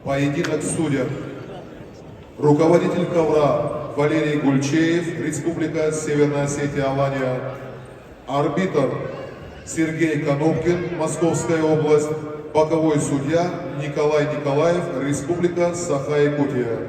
Поединок судеб. Руководитель ковра Валерий Гульчеев, Республика Северная Осетия, Алания. Арбитр Сергей Конопкин, Московская область. Боковой судья Николай Николаев, Республика Саха-Якутия.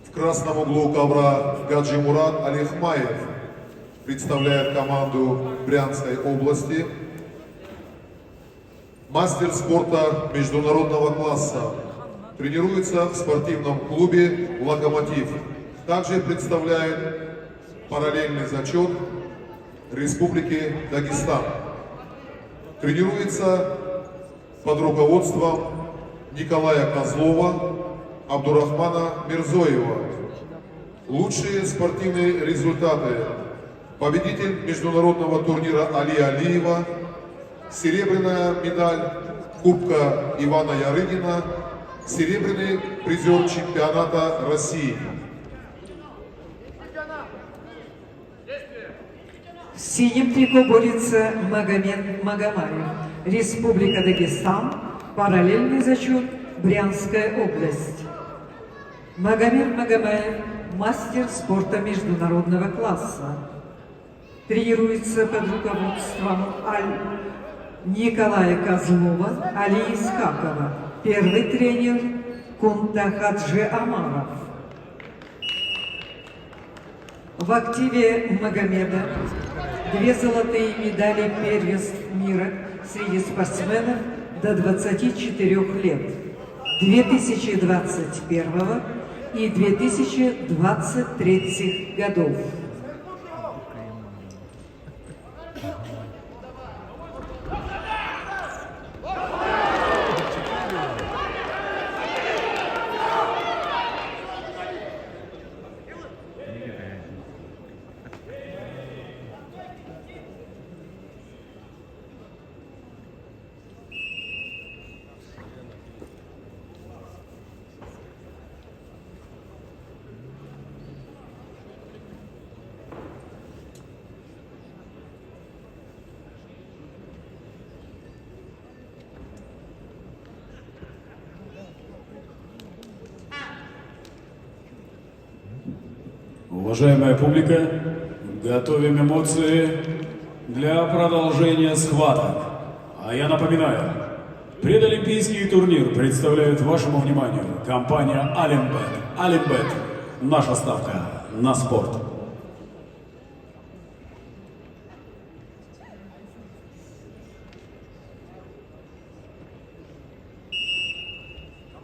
В красном углу ковра Гаджимурат Алихмаев представляет команду Брянской области. Мастер спорта международного класса. Тренируется в спортивном клубе «Локомотив». Также представляет параллельный зачет Республики Дагестан. Тренируется под руководством Николая Козлова, Абдурахмана Мирзоева. Лучшие спортивные результаты. Победитель международного турнира Али Алиева, серебряная медаль Кубка Ивана Ярыгина, серебряный призер чемпионата России. В синем трико борется Магомед Магомаев, Республика Дагестан, параллельный зачет Брянская область. Магомед Магомаев, мастер спорта международного класса. Тренируется под руководством Николая Козлова, Али Искакова. Первый тренер Кунта Хаджи Амаров. В активе Магомеда 2 золотые медали первенств мира среди спортсменов до 24 лет 2021 и 2023 годов. Уважаемая публика, готовим эмоции для продолжения схваток. А я напоминаю, предолимпийский турнир представляет вашему вниманию компания Алимбет. Алимбет – наша ставка на спорт.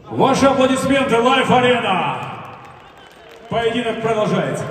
Ваши аплодисменты, Life Arena! Поединок продолжается.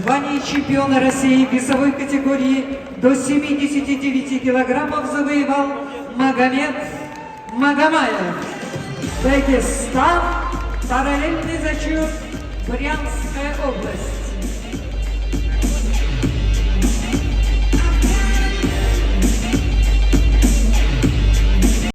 Звание чемпиона России в весовой категории до 79 килограммов завоевал Магомед Магомаев. Дагестан. Параллельный зачет. Брянская область.